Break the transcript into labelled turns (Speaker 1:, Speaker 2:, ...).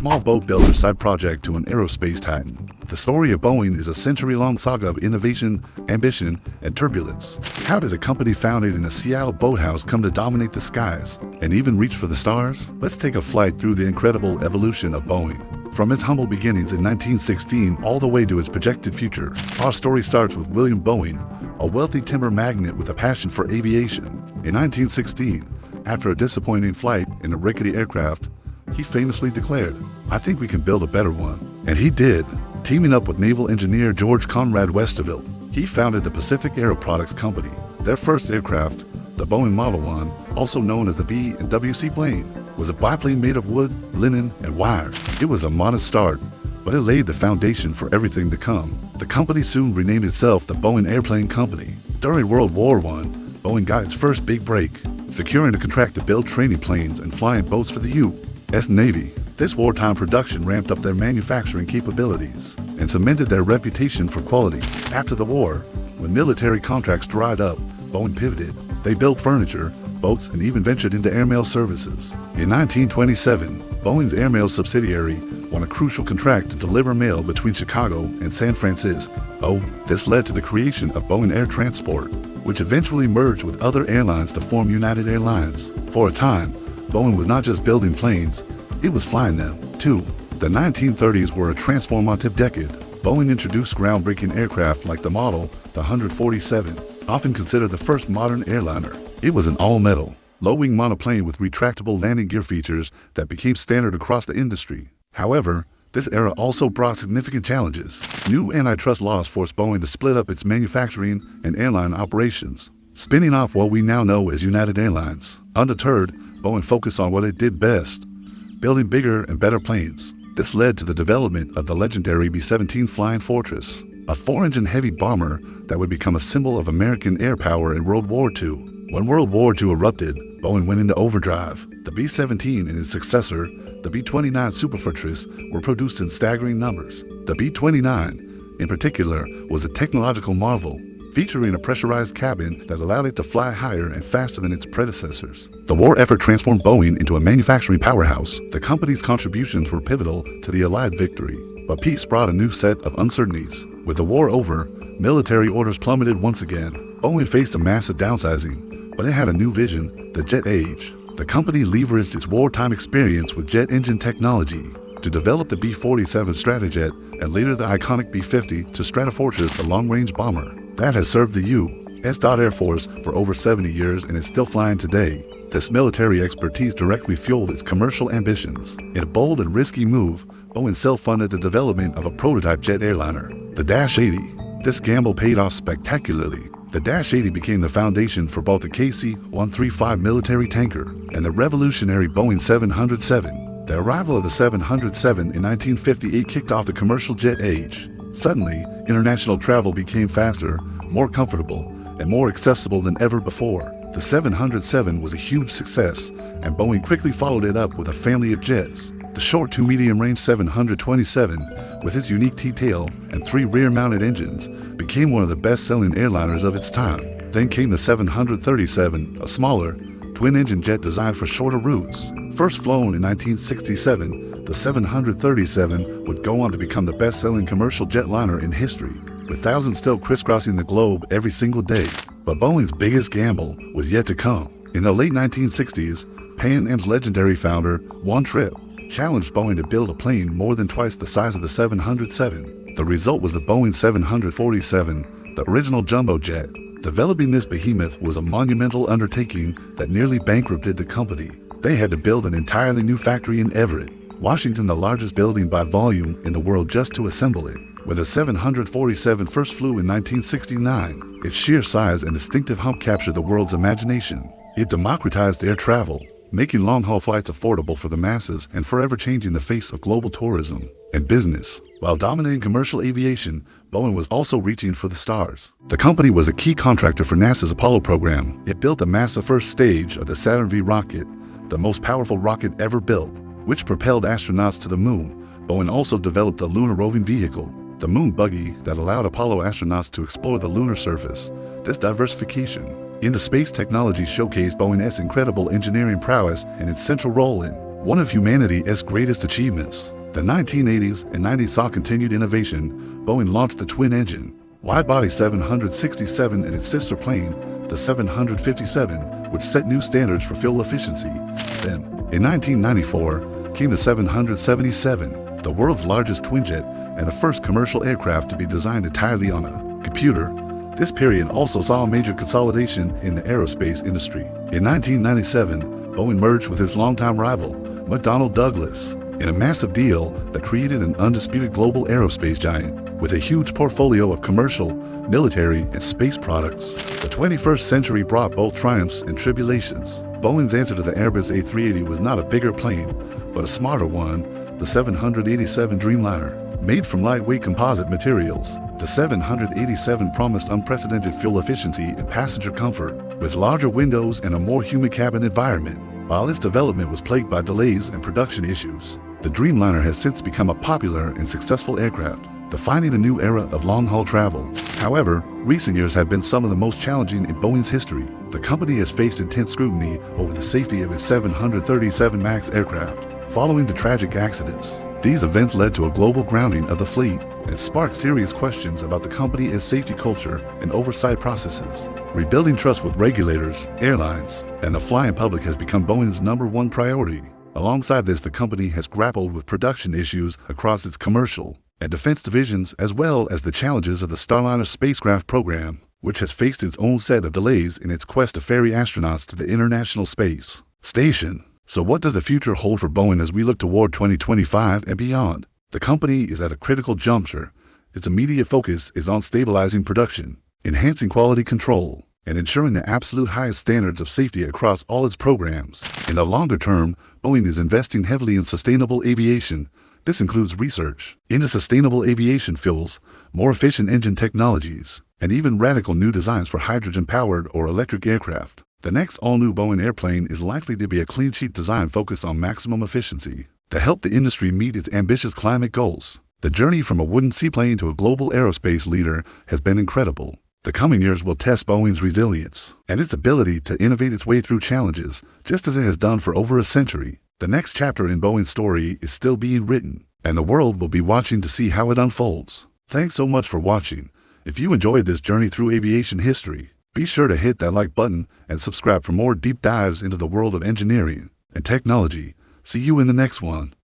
Speaker 1: small boat builder side project to an aerospace titan. The story of Boeing is a century-long saga of innovation, ambition, and turbulence. How did a company founded in a Seattle boathouse come to dominate the skies and even reach for the stars? Let's take a flight through the incredible evolution of Boeing. From its humble beginnings in 1916 all the way to its projected future, our story starts with William Boeing, a wealthy timber magnate with a passion for aviation. In 1916, after a disappointing flight in a rickety aircraft, he famously declared, "I think we can build a better one." And he did. Teaming up with naval engineer George Conrad Westervelt, he founded the Pacific Aero Products Company. Their first aircraft, the Boeing Model 1, also known as the B and WC plane, was a biplane made of wood, linen, and wire. It was a modest start, but it laid the foundation for everything to come. The company soon renamed itself the Boeing Airplane Company. During World War I, Boeing got its first big break, securing a contract to build training planes and flying boats for the U.S. Navy. This wartime production ramped up their manufacturing capabilities and cemented their reputation for quality. After the war, when military contracts dried up, Boeing pivoted. They built furniture, boats, and even ventured into airmail services. In 1927, Boeing's airmail subsidiary won a crucial contract to deliver mail between Chicago and San Francisco. This led to the creation of Boeing Air Transport, which eventually merged with other airlines to form United Airlines. For a time, Boeing was not just building planes, it was flying them, too. The 1930s were a transformative decade. Boeing introduced groundbreaking aircraft like the Model 147, often considered the first modern airliner. It was an all-metal, low-wing monoplane with retractable landing gear features that became standard across the industry. However, this era also brought significant challenges. New antitrust laws forced Boeing to split up its manufacturing and airline operations, spinning off what we now know as United Airlines. Undeterred, Boeing focused on what it did best, building bigger and better planes. This led to the development of the legendary B-17 Flying Fortress, a 4-engine heavy bomber that would become a symbol of American air power in World War II. When World War II erupted, Boeing went into overdrive. The B-17 and its successor, the B-29 Superfortress, were produced in staggering numbers. The B-29, in particular, was a technological marvel, featuring a pressurized cabin that allowed it to fly higher and faster than its predecessors. The war effort transformed Boeing into a manufacturing powerhouse. The company's contributions were pivotal to the Allied victory, but peace brought a new set of uncertainties. With the war over, military orders plummeted once again. Boeing faced a massive downsizing, but it had a new vision, the jet age. The company leveraged its wartime experience with jet engine technology to develop the B-47 Stratojet and later the iconic B-50 to Stratofortress, a long-range bomber that has served the U.S. Air Force for over 70 years and is still flying today. This military expertise directly fueled its commercial ambitions. In a bold and risky move, Boeing self-funded the development of a prototype jet airliner, the Dash 80. This gamble paid off spectacularly. The Dash 80 became the foundation for both the KC-135 military tanker and the revolutionary Boeing 707. The arrival of the 707 in 1958 kicked off the commercial jet age. Suddenly, international travel became faster, more comfortable, and more accessible than ever before. The 707 was a huge success, and Boeing quickly followed it up with a family of jets. The short to medium-range 727, with its unique T-tail and 3 rear-mounted engines, became one of the best-selling airliners of its time. Then came the 737, a smaller, twin-engine jet designed for shorter routes. First flown in 1967, the 737 would go on to become the best-selling commercial jetliner in history, with thousands still crisscrossing the globe every single day. But Boeing's biggest gamble was yet to come. In the late 1960s, Pan Am's legendary founder, One Trip, challenged Boeing to build a plane more than twice the size of the 707. The result was the Boeing 747, the original jumbo jet. Developing this behemoth was a monumental undertaking that nearly bankrupted the company. They had to build an entirely new factory in Everett, Washington, the largest building by volume in the world, just to assemble it. When the 747 first flew in 1969, its sheer size and distinctive hump captured the world's imagination. It democratized air travel, making long-haul flights affordable for the masses and forever changing the face of global tourism and business. While dominating commercial aviation, Boeing was also reaching for the stars. The company was a key contractor for NASA's Apollo program. It built the massive first stage of the Saturn V rocket, the most powerful rocket ever built, which propelled astronauts to the moon. Boeing also developed the lunar roving vehicle, the moon buggy that allowed Apollo astronauts to explore the lunar surface. This diversification into space technology showcased Boeing's incredible engineering prowess and its central role in one of humanity's greatest achievements. The 1980s and 90s saw continued innovation. Boeing launched the twin-engine, wide-body 767 and its sister plane, the 757, which set new standards for fuel efficiency. Then, in 1994, came the 777, the world's largest twinjet and the first commercial aircraft to be designed entirely on a computer. This period also saw a major consolidation in the aerospace industry. In 1997, Boeing merged with its longtime rival, McDonnell Douglas, in a massive deal that created an undisputed global aerospace giant with a huge portfolio of commercial, military, and space products. The 21st century brought both triumphs and tribulations. Boeing's answer to the Airbus A380 was not a bigger plane, but a smarter one, the 787 Dreamliner. Made from lightweight composite materials, the 787 promised unprecedented fuel efficiency and passenger comfort, with larger windows and a more humid cabin environment. While its development was plagued by delays and production issues, the Dreamliner has since become a popular and successful aircraft, defining a new era of long-haul travel. However, recent years have been some of the most challenging in Boeing's history. The company has faced intense scrutiny over the safety of its 737 MAX aircraft, following the tragic accidents. These events led to a global grounding of the fleet and sparked serious questions about the company's safety culture and oversight processes. Rebuilding trust with regulators, airlines, and the flying public has become Boeing's #1 priority. Alongside this, the company has grappled with production issues across its commercial and defense divisions, as well as the challenges of the Starliner spacecraft program, which has faced its own set of delays in its quest to ferry astronauts to the International Space Station. So what does the future hold for Boeing as we look toward 2025 and beyond? The company is at a critical juncture. Its immediate focus is on stabilizing production, enhancing quality control, and ensuring the absolute highest standards of safety across all its programs. In the longer term, Boeing is investing heavily in sustainable aviation. This includes research into sustainable aviation fuels, more efficient engine technologies, and even radical new designs for hydrogen-powered or electric aircraft. The next all-new Boeing airplane is likely to be a clean sheet design focused on maximum efficiency to help the industry meet its ambitious climate goals. The journey from a wooden seaplane to a global aerospace leader has been incredible. The coming years will test Boeing's resilience and its ability to innovate its way through challenges, just as it has done for over a century. The next chapter in Boeing's story is still being written, and the world will be watching to see how it unfolds. Thanks so much for watching. If you enjoyed this journey through aviation history, be sure to hit that like button and subscribe for more deep dives into the world of engineering and technology. See you in the next one.